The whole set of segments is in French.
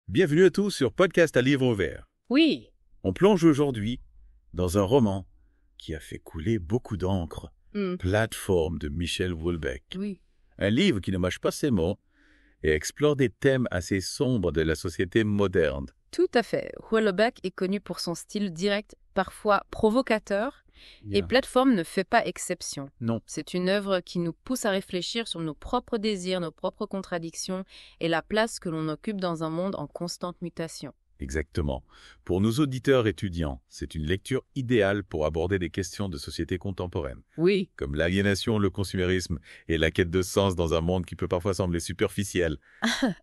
Bienvenue à tous sur Podcast à livre ouvert. Oui. On plonge aujourd'hui dans un roman qui a fait couler beaucoup d'encre, Plateforme de Michel Houellebecq. Oui. Un livre qui ne mâche pas ses mots et explore des thèmes assez sombres de la société moderne. Tout à fait. Houellebecq est connu pour son style direct, parfois provocateur, et Plateforme ne fait pas exception. Non. C'est une œuvre qui nous pousse à réfléchir sur nos propres désirs, nos propres contradictions et la place que l'on occupe dans un monde en constante mutation. Exactement. Pour nos auditeurs étudiants, c'est une lecture idéale pour aborder des questions de société contemporaine, Oui. comme l'aliénation, le consumérisme et la quête de sens dans un monde qui peut parfois sembler superficiel.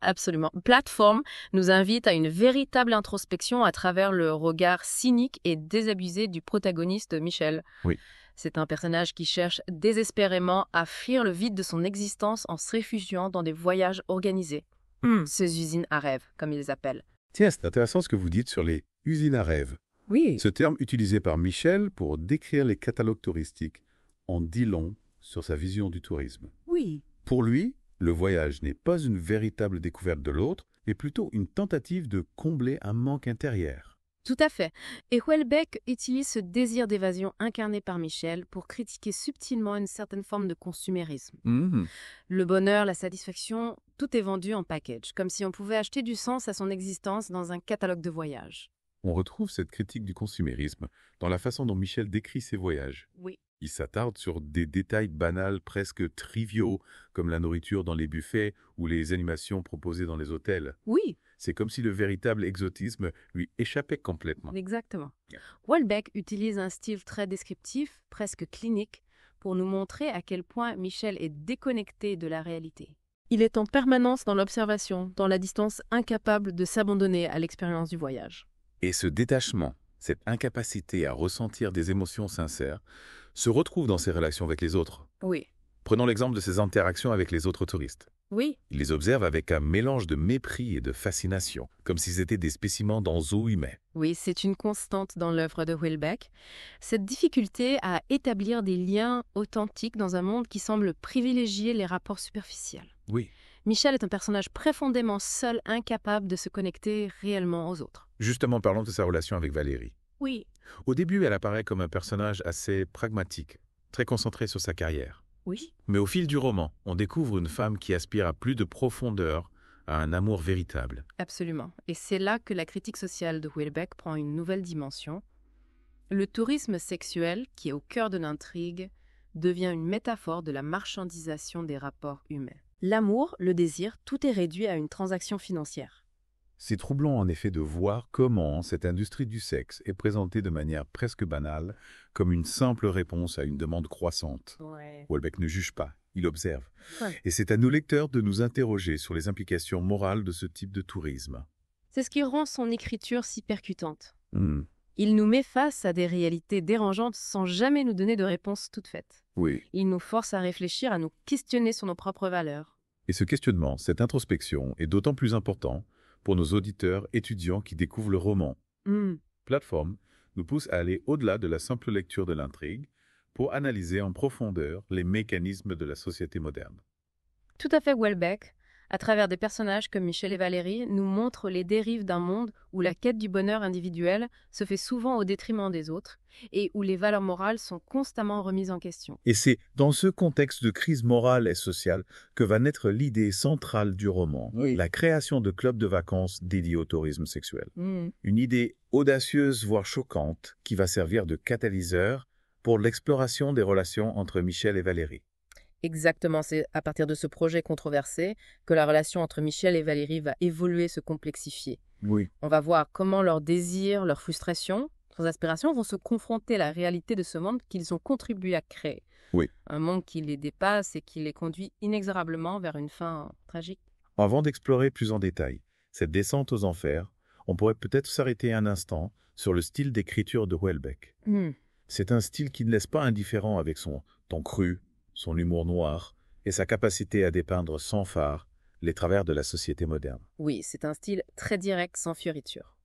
Absolument. Plateforme nous invite à une véritable introspection à travers le regard cynique et désabusé du protagoniste Michel. Oui. C'est un personnage qui cherche désespérément à fuir le vide de son existence en se réfugiant dans des voyages organisés. Ces usines à rêves, comme ils les appellent. Tiens, c'est intéressant ce que vous dites sur les usines à rêves. Oui. Ce terme utilisé par Michel pour décrire les catalogues touristiques en dit long sur sa vision du tourisme. Oui. Pour lui, le voyage n'est pas une véritable découverte de l'autre, mais plutôt une tentative de combler un manque intérieur. Tout à fait. Et Houellebecq utilise ce désir d'évasion incarné par Michel pour critiquer subtilement une certaine forme de consumérisme. Le bonheur, la satisfaction, tout est vendu en package, comme si on pouvait acheter du sens à son existence dans un catalogue de voyages. On retrouve cette critique du consumérisme dans la façon dont Michel décrit ses voyages. Oui. Il s'attarde sur des détails banals, presque triviaux, comme la nourriture dans les buffets ou les animations proposées dans les hôtels. Oui, C'est comme si le véritable exotisme lui échappait complètement. exactement. Houellebecq utilise un style très descriptif, presque clinique, pour nous montrer à quel point Michel est déconnecté de la réalité. Il est en permanence dans l'observation, dans la distance, incapable de s'abandonner à l'expérience du voyage. Et ce détachement, cette incapacité à ressentir des émotions sincères, se retrouve dans ses relations avec les autres. Oui. Prenons l'exemple de ses interactions avec les autres touristes. Oui. Il les observe avec un mélange de mépris et de fascination, comme s'ils étaient des spécimens dans zoo humain. Oui, c'est une constante dans l'œuvre de Houellebecq. Cette difficulté à établir des liens authentiques dans un monde qui semble privilégier les rapports superficiels. Oui. Michel est un personnage profondément seul, incapable de se connecter réellement aux autres. Justement, parlons de sa relation avec Valérie. Oui. Au début, elle apparaît comme un personnage assez pragmatique, très concentré sur sa carrière. Oui. Mais au fil du roman, on découvre une femme qui aspire à plus de profondeur, à un amour véritable. Absolument. Et c'est là que la critique sociale de Houellebecq prend une nouvelle dimension. Le tourisme sexuel, qui est au cœur de l'intrigue, devient une métaphore de la marchandisation des rapports humains. L'amour, le désir, tout est réduit à une transaction financière. C'est troublant en effet de voir comment cette industrie du sexe est présentée de manière presque banale, comme une simple réponse à une demande croissante. Ouais. Houellebecq ne juge pas, il observe. Ouais. Et c'est à nos lecteurs de nous interroger sur les implications morales de ce type de tourisme. C'est ce qui rend son écriture si percutante. Hmm. Il nous met face à des réalités dérangeantes sans jamais nous donner de réponse toute faite. Oui. Il nous force à réfléchir, à nous questionner sur nos propres valeurs. Et ce questionnement, cette introspection est d'autant plus important pour nos auditeurs étudiants qui découvrent le roman. Plateforme nous pousse à aller au-delà de la simple lecture de l'intrigue pour analyser en profondeur les mécanismes de la société moderne. Tout à fait, Houellebecq, à travers des personnages comme Michel et Valérie, nous montre les dérives d'un monde où la quête du bonheur individuel se fait souvent au détriment des autres et où les valeurs morales sont constamment remises en question. Et c'est dans ce contexte de crise morale et sociale que va naître l'idée centrale du roman, la création de clubs de vacances dédiés au tourisme sexuel. Une idée audacieuse, voire choquante, qui va servir de catalyseur pour l'exploration des relations entre Michel et Valérie. Exactement, c'est à partir de ce projet controversé que la relation entre Michel et Valérie va évoluer, se complexifier. Oui. On va voir comment leurs désirs, leurs frustrations, leurs aspirations vont se confronter à la réalité de ce monde qu'ils ont contribué à créer. Oui. Un monde qui les dépasse et qui les conduit inexorablement vers une fin tragique. Avant d'explorer plus en détail cette descente aux enfers, on pourrait peut-être s'arrêter un instant sur le style d'écriture de Houellebecq. C'est un style qui ne laisse pas indifférent avec son ton cru, son humour noir et sa capacité à dépeindre sans phare les travers de la société moderne. Oui, c'est un style très direct, sans fioriture.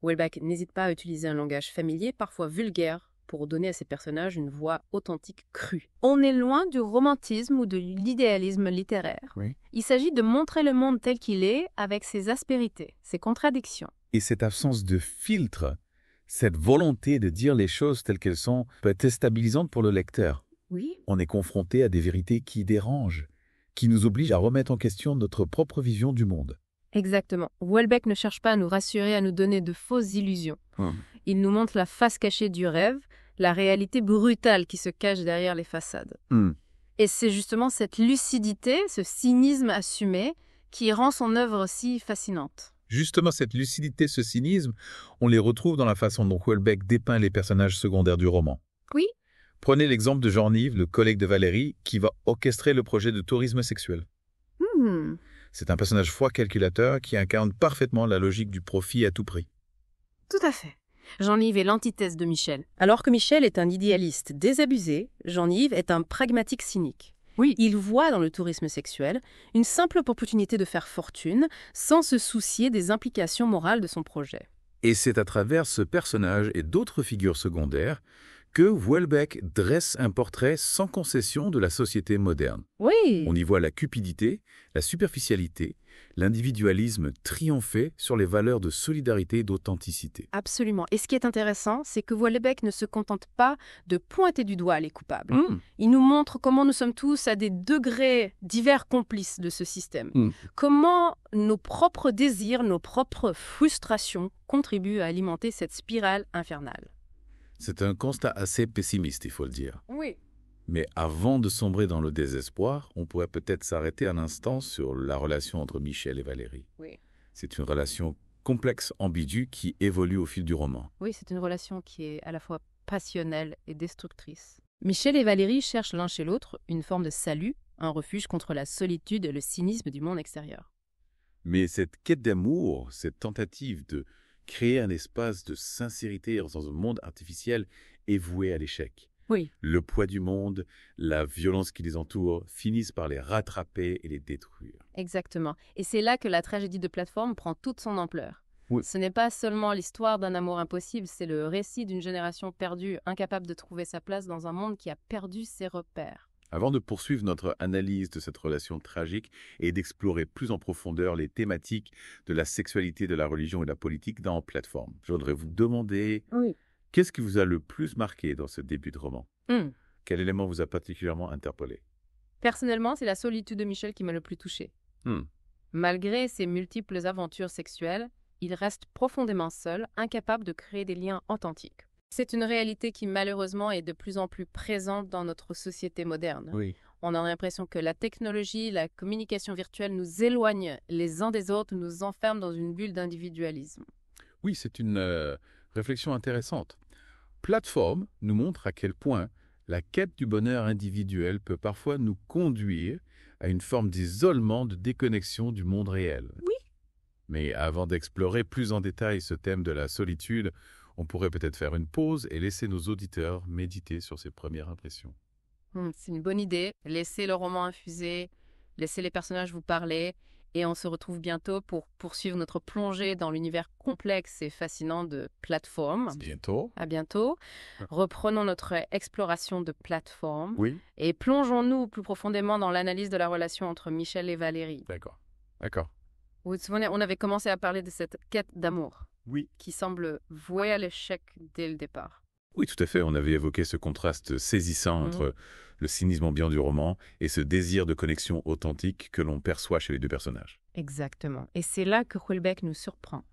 Houellebecq n'hésite pas à utiliser un langage familier, parfois vulgaire, pour donner à ces personnages une voix authentique crue. On est loin du romantisme ou de l'idéalisme littéraire. Oui. Il s'agit de montrer le monde tel qu'il est, avec ses aspérités, ses contradictions. Et cette absence de filtre, cette volonté de dire les choses telles qu'elles sont, peut être déstabilisante pour le lecteur. Oui. On est confronté à des vérités qui dérangent, qui nous obligent à remettre en question notre propre vision du monde. Exactement. Houellebecq ne cherche pas à nous rassurer, à nous donner de fausses illusions. Il nous montre la face cachée du rêve, la réalité brutale qui se cache derrière les façades. Et c'est justement cette lucidité, ce cynisme assumé, qui rend son œuvre si fascinante. Justement, cette lucidité, ce cynisme, on les retrouve dans la façon dont Houellebecq dépeint les personnages secondaires du roman. Oui. Prenez l'exemple de Jean-Yves, le collègue de Valérie, qui va orchestrer le projet de tourisme sexuel. C'est un personnage froid calculateur qui incarne parfaitement la logique du profit à tout prix. Tout à fait. Jean-Yves est l'antithèse de Michel. Alors que Michel est un idéaliste désabusé, Jean-Yves est un pragmatique cynique. Oui. Il voit dans le tourisme sexuel une simple opportunité de faire fortune sans se soucier des implications morales de son projet. Et c'est à travers ce personnage et d'autres figures secondaires que Houellebecq dresse un portrait sans concession de la société moderne. Oui. On y voit la cupidité, la superficialité, l'individualisme triompher sur les valeurs de solidarité et d'authenticité. Absolument. Et ce qui est intéressant, c'est que Houellebecq ne se contente pas de pointer du doigt les coupables. Il nous montre comment nous sommes tous à des degrés divers complices de ce système. Comment nos propres désirs, nos propres frustrations contribuent à alimenter cette spirale infernale. C'est un constat assez pessimiste, il faut le dire. Oui. Mais avant de sombrer dans le désespoir, on pourrait peut-être s'arrêter un instant sur la relation entre Michel et Valérie. Oui. C'est une relation complexe, ambiguë, qui évolue au fil du roman. Oui, c'est une relation qui est à la fois passionnelle et destructrice. Michel et Valérie cherchent l'un chez l'autre une forme de salut, un refuge contre la solitude et le cynisme du monde extérieur. Mais cette quête d'amour, cette tentative de créer un espace de sincérité dans un monde artificiel est vouée à l'échec. Oui. Le poids du monde, la violence qui les entoure, finissent par les rattraper et les détruire. Exactement. Et c'est là que la tragédie de plateforme prend toute son ampleur. Oui. Ce n'est pas seulement l'histoire d'un amour impossible, c'est le récit d'une génération perdue, incapable de trouver sa place dans un monde qui a perdu ses repères. Avant de poursuivre notre analyse de cette relation tragique et d'explorer plus en profondeur les thématiques de la sexualité, de la religion et de la politique dans Plateforme, je voudrais vous demander qu'est-ce qui vous a le plus marqué dans ce début de roman? Quel élément vous a particulièrement interpellé? Personnellement, c'est la solitude de Michel qui m'a le plus touchée. Malgré ses multiples aventures sexuelles, il reste profondément seul, incapable de créer des liens authentiques. C'est une réalité qui malheureusement est de plus en plus présente dans notre société moderne. Oui. On a l'impression que la technologie, la communication virtuelle nous éloigne les uns des autres, nous enferme dans une bulle d'individualisme. Oui, c'est une réflexion intéressante. Plateforme nous montre à quel point la quête du bonheur individuel peut parfois nous conduire à une forme d'isolement, de déconnexion du monde réel. Oui. Mais avant d'explorer plus en détail ce thème de la solitude, on pourrait peut-être faire une pause et laisser nos auditeurs méditer sur ces premières impressions. C'est une bonne idée. Laissez le roman infuser, laissez les personnages vous parler, et on se retrouve bientôt pour poursuivre notre plongée dans l'univers complexe et fascinant de Plateforme. À bientôt. À bientôt. Reprenons notre exploration de Plateforme Et plongeons-nous plus profondément dans l'analyse de la relation entre Michel et Valérie. D'accord. Vous vous souvenez, on avait commencé à parler de cette quête d'amour. Oui. Qui semble vouée à l'échec dès le départ. Oui, tout à fait. On avait évoqué ce contraste saisissant entre le cynisme ambiant du roman et ce désir de connexion authentique que l'on perçoit chez les deux personnages. Exactement. Et c'est là que Houellebecq nous surprend,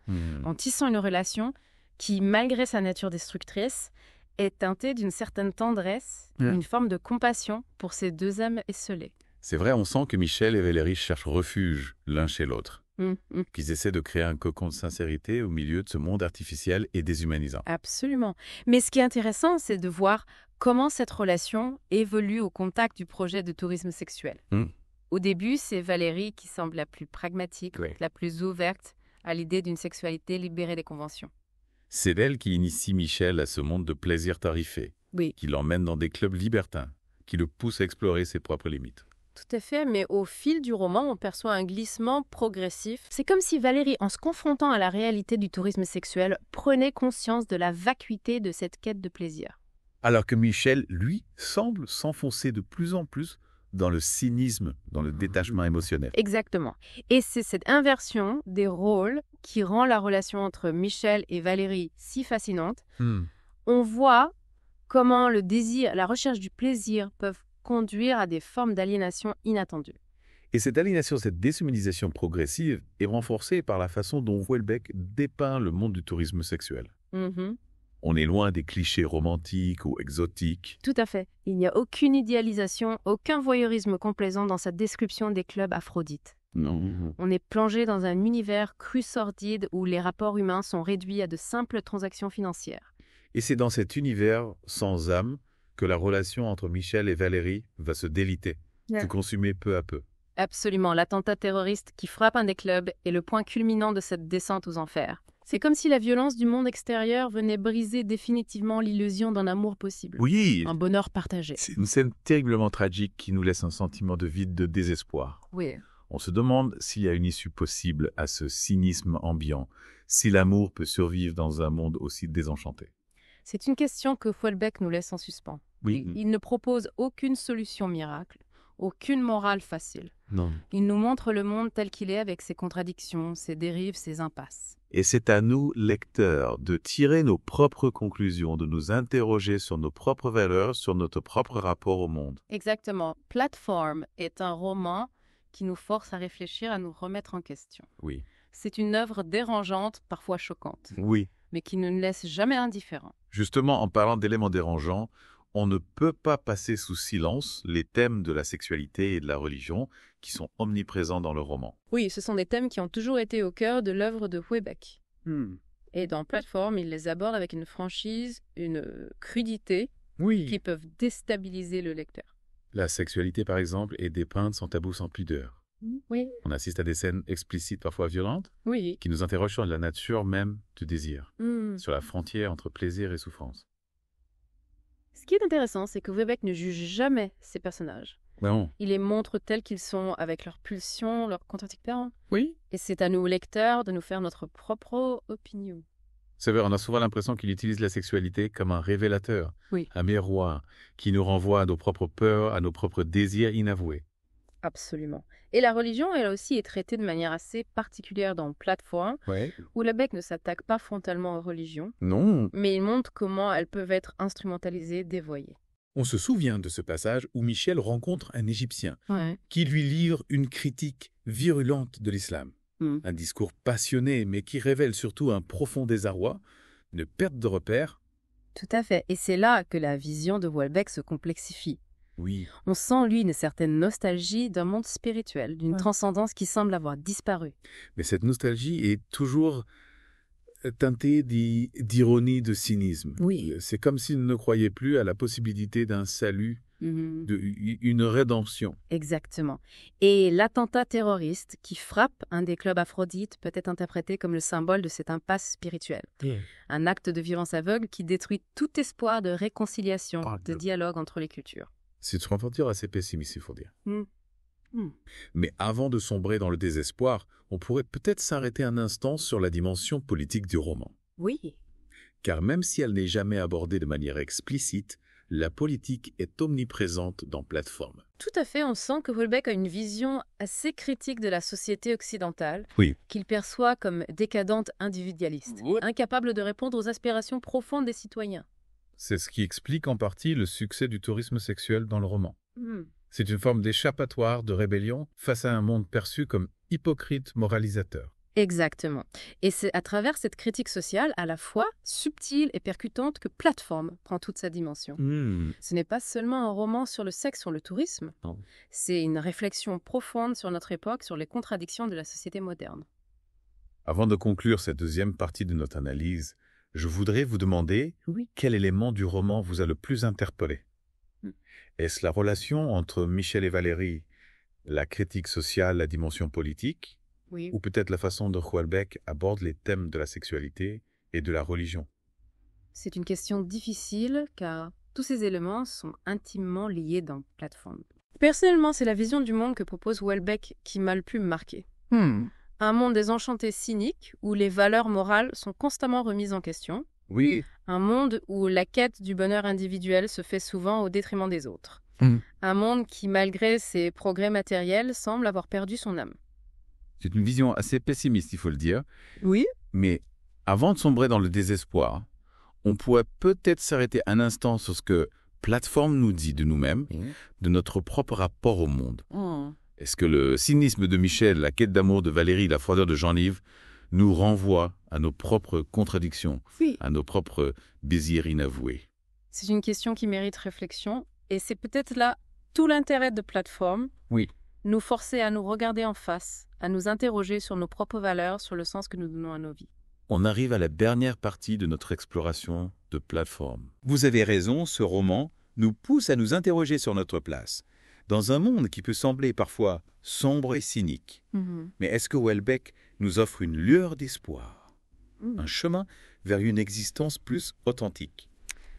en tissant une relation qui, malgré sa nature destructrice, est teintée d'une certaine tendresse, une forme de compassion pour ces deux âmes esseulées. C'est vrai, on sent que Michel et Valérie cherchent refuge l'un chez l'autre. Qu'ils essaient de créer un cocon de sincérité au milieu de ce monde artificiel et déshumanisant. Absolument. Mais ce qui est intéressant, c'est de voir comment cette relation évolue au contact du projet de tourisme sexuel. Au début, c'est Valérie qui semble la plus pragmatique, la plus ouverte à l'idée d'une sexualité libérée des conventions. C'est elle qui initie Michel à ce monde de plaisir tarifé, qui l'emmène dans des clubs libertins, qui le pousse à explorer ses propres limites. Tout à fait, mais au fil du roman, on perçoit un glissement progressif. C'est comme si Valérie, en se confrontant à la réalité du tourisme sexuel, prenait conscience de la vacuité de cette quête de plaisir. Alors que Michel, lui, semble s'enfoncer de plus en plus dans le cynisme, dans le détachement émotionnel. Exactement. Et c'est cette inversion des rôles qui rend la relation entre Michel et Valérie si fascinante. On voit comment le désir, la recherche du plaisir peuvent conduire à des formes d'aliénation inattendues. Et cette aliénation, cette déshumanisation progressive est renforcée par la façon dont Houellebecq dépeint le monde du tourisme sexuel. On est loin des clichés romantiques ou exotiques. Tout à fait. Il n'y a aucune idéalisation, aucun voyeurisme complaisant dans sa description des clubs Aphrodite. Non. On est plongé dans un univers cru sordide où les rapports humains sont réduits à de simples transactions financières. Et c'est dans cet univers sans âme que la relation entre Michel et Valérie va se déliter, se consumer peu à peu. Absolument. L'attentat terroriste qui frappe un des clubs est le point culminant de cette descente aux enfers. C'est comme si la violence du monde extérieur venait briser définitivement l'illusion d'un amour possible. Oui, Un bonheur partagé. c'est une scène terriblement tragique qui nous laisse un sentiment de vide, de désespoir. Oui. On se demande s'il y a une issue possible à ce cynisme ambiant, si l'amour peut survivre dans un monde aussi désenchanté. C'est une question que Houellebecq nous laisse en suspens. Oui. Il ne propose aucune solution miracle, aucune morale facile. Non. Il nous montre le monde tel qu'il est avec ses contradictions, ses dérives, ses impasses. Et c'est à nous, lecteurs, de tirer nos propres conclusions, de nous interroger sur nos propres valeurs, sur notre propre rapport au monde. Exactement. Platform est un roman qui nous force à réfléchir, à nous remettre en question. Oui. C'est une œuvre dérangeante, parfois choquante, Oui. mais qui ne nous laisse jamais indifférents. Justement, en parlant d'éléments dérangeants, on ne peut pas passer sous silence les thèmes de la sexualité et de la religion qui sont omniprésents dans le roman. Oui, ce sont des thèmes qui ont toujours été au cœur de l'œuvre de Houellebecq. Et dans Platform, il les aborde avec une franchise, une crudité qui peuvent déstabiliser le lecteur. La sexualité, par exemple, est dépeinte sans tabou, sans pudeur. Oui. On assiste à des scènes explicites, parfois violentes, Oui. qui nous interrogent sur la nature même du désir, sur la frontière entre plaisir et souffrance. Ce qui est intéressant, c'est que Houellebecq ne juge jamais ses personnages. Non. Il les montre tels qu'ils sont, avec leurs pulsions, leurs contradictions. Oui. Et c'est à nous, lecteurs, de nous faire notre propre opinion. C'est vrai, on a souvent l'impression qu'il utilise la sexualité comme un révélateur, un miroir, qui nous renvoie à nos propres peurs, à nos propres désirs inavoués. Absolument. Et la religion, elle aussi, est traitée de manière assez particulière dans Platform, où Houellebecq ne s'attaque pas frontalement aux religions, mais il montre comment elles peuvent être instrumentalisées, dévoyées. On se souvient de ce passage où Michel rencontre un Égyptien qui lui livre une critique virulente de l'islam. Un discours passionné, mais qui révèle surtout un profond désarroi, une perte de repères. Tout à fait. Et c'est là que la vision de Houellebecq se complexifie. Oui. On sent, lui, une certaine nostalgie d'un monde spirituel, d'une transcendance qui semble avoir disparu. Mais cette nostalgie est toujours teintée d'ironie, de cynisme. Oui. C'est comme s'il ne croyait plus à la possibilité d'un salut, une rédemption. Exactement. Et l'attentat terroriste qui frappe un des clubs Aphrodite peut être interprété comme le symbole de cette impasse spirituelle. Un acte de violence aveugle qui détruit tout espoir de réconciliation, de dialogue entre les cultures. C'est une aventure assez pessimiste, il faut dire. Mais avant de sombrer dans le désespoir, on pourrait peut-être s'arrêter un instant sur la dimension politique du roman. Oui. Car même si elle n'est jamais abordée de manière explicite, la politique est omniprésente dans Platform. Tout à fait, on sent que Houellebecq a une vision assez critique de la société occidentale, qu'il perçoit comme décadente individualiste, incapable de répondre aux aspirations profondes des citoyens. C'est ce qui explique en partie le succès du tourisme sexuel dans le roman. C'est une forme d'échappatoire, de rébellion, face à un monde perçu comme hypocrite moralisateur. Exactement. Et c'est à travers cette critique sociale, à la fois subtile et percutante, que Platform prend toute sa dimension. Ce n'est pas seulement un roman sur le sexe, sur le tourisme. C'est une réflexion profonde sur notre époque, sur les contradictions de la société moderne. Avant de conclure cette deuxième partie de notre analyse, je voudrais vous demander quel élément du roman vous a le plus interpellé. Est-ce la relation entre Michel et Valérie, la critique sociale, la dimension politique, ou peut-être la façon dont Houellebecq aborde les thèmes de la sexualité et de la religion? C'est une question difficile car tous ces éléments sont intimement liés dans Platform. Personnellement, c'est la vision du monde que propose Houellebecq qui m'a le plus marqué. Un monde désenchanté cynique où les valeurs morales sont constamment remises en question, Oui. Un monde où la quête du bonheur individuel se fait souvent au détriment des autres. Un monde qui, malgré ses progrès matériels, semble avoir perdu son âme. C'est une vision assez pessimiste, il faut le dire. Oui. Mais avant de sombrer dans le désespoir, on pourrait peut-être s'arrêter un instant sur ce que Plateforme nous dit de nous-mêmes, de notre propre rapport au monde. Est-ce que le cynisme de Michel, la quête d'amour de Valérie, la froideur de Jean-Livre nous renvoie à nos propres contradictions, à nos propres désirs inavoués? C'est une question qui mérite réflexion et c'est peut-être là tout l'intérêt de Plateforme. Oui. Nous forcer à nous regarder en face, à nous interroger sur nos propres valeurs, sur le sens que nous donnons à nos vies. On arrive à la dernière partie de notre exploration de Plateforme. Vous avez raison, ce roman nous pousse à nous interroger sur notre place, dans un monde qui peut sembler parfois sombre et cynique. Mais est-ce que Houellebecq nous offre une lueur d'espoir, un chemin vers une existence plus authentique?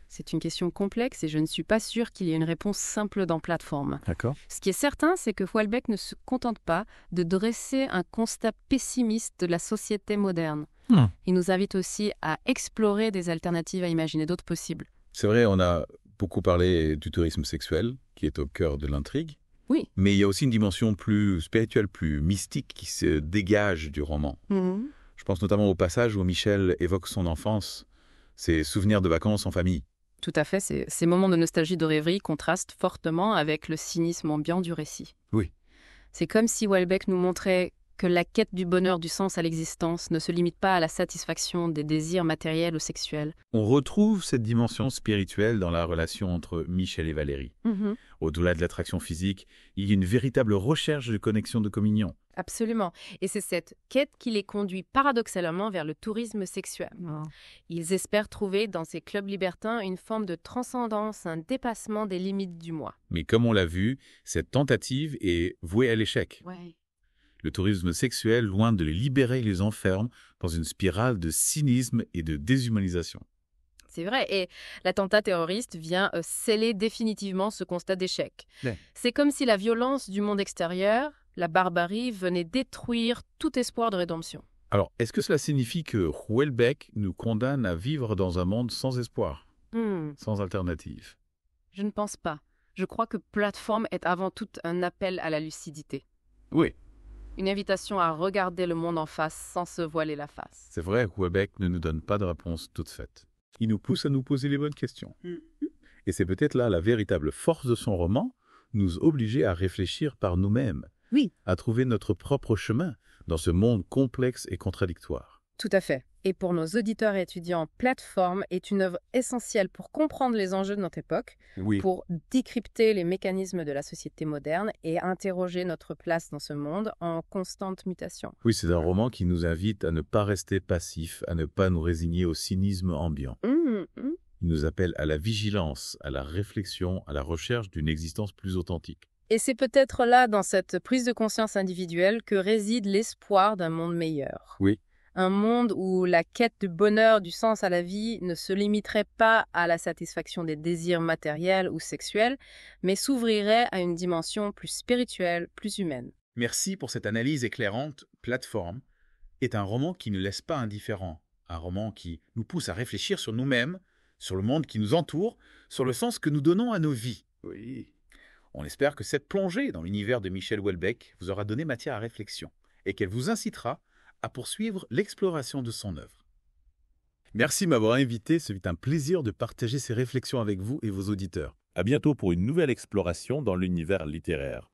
C'est une question complexe et je ne suis pas sûre qu'il y ait une réponse simple dans Plateforme. D'accord. Ce qui est certain, c'est que Houellebecq ne se contente pas de dresser un constat pessimiste de la société moderne. Il nous invite aussi à explorer des alternatives, à imaginer d'autres possibles. C'est vrai, on a beaucoup parlé du tourisme sexuel, qui est au cœur de l'intrigue. Oui. Mais il y a aussi une dimension plus spirituelle, plus mystique, qui se dégage du roman. Je pense notamment au passage où Michel évoque son enfance, ses souvenirs de vacances en famille. Tout à fait, ces moments de nostalgie, de rêverie contrastent fortement avec le cynisme ambiant du récit. Oui. C'est comme si Houellebecq nous montrait que la quête du bonheur, du sens à l'existence ne se limite pas à la satisfaction des désirs matériels ou sexuels. On retrouve cette dimension spirituelle dans la relation entre Michel et Valérie. Au-delà de l'attraction physique, il y a une véritable recherche de connexion, de communion. Absolument. Et c'est cette quête qui les conduit paradoxalement vers le tourisme sexuel. Ils espèrent trouver dans ces clubs libertins une forme de transcendance, un dépassement des limites du moi. Mais comme on l'a vu, cette tentative est vouée à l'échec. Ouais. Le tourisme sexuel, loin de les libérer, les enferme dans une spirale de cynisme et de déshumanisation. C'est vrai, et l'attentat terroriste vient sceller définitivement ce constat d'échec. Ouais. C'est comme si la violence du monde extérieur, la barbarie, venait détruire tout espoir de rédemption. Alors, est-ce que cela signifie que Houellebecq nous condamne à vivre dans un monde sans espoir, sans alternative? Je ne pense pas. Je crois que Plateforme est avant tout un appel à la lucidité. Oui. Une invitation à regarder le monde en face sans se voiler la face. C'est vrai, Houellebecq ne nous donne pas de réponse toute faite. Il nous pousse à nous poser les bonnes questions. Et c'est peut-être là la véritable force de son roman, nous obliger à réfléchir par nous-mêmes, à trouver notre propre chemin dans ce monde complexe et contradictoire. Tout à fait. Et pour nos auditeurs et étudiants, Plateforme est une œuvre essentielle pour comprendre les enjeux de notre époque, pour décrypter les mécanismes de la société moderne et interroger notre place dans ce monde en constante mutation. Oui, c'est un roman qui nous invite à ne pas rester passifs, à ne pas nous résigner au cynisme ambiant. Il nous appelle à la vigilance, à la réflexion, à la recherche d'une existence plus authentique. Et c'est peut-être là, dans cette prise de conscience individuelle, que réside l'espoir d'un monde meilleur. Oui. Un monde où la quête du bonheur, du sens à la vie ne se limiterait pas à la satisfaction des désirs matériels ou sexuels, mais s'ouvrirait à une dimension plus spirituelle, plus humaine. Merci pour cette analyse éclairante. Plateforme est un roman qui ne laisse pas indifférent, un roman qui nous pousse à réfléchir sur nous-mêmes, sur le monde qui nous entoure, sur le sens que nous donnons à nos vies. Oui. On espère que cette plongée dans l'univers de Michel Houellebecq vous aura donné matière à réflexion et qu'elle vous incitera à poursuivre l'exploration de son œuvre. Merci de m'avoir invité, ce fut un plaisir de partager ces réflexions avec vous et vos auditeurs. À bientôt pour une nouvelle exploration dans l'univers littéraire.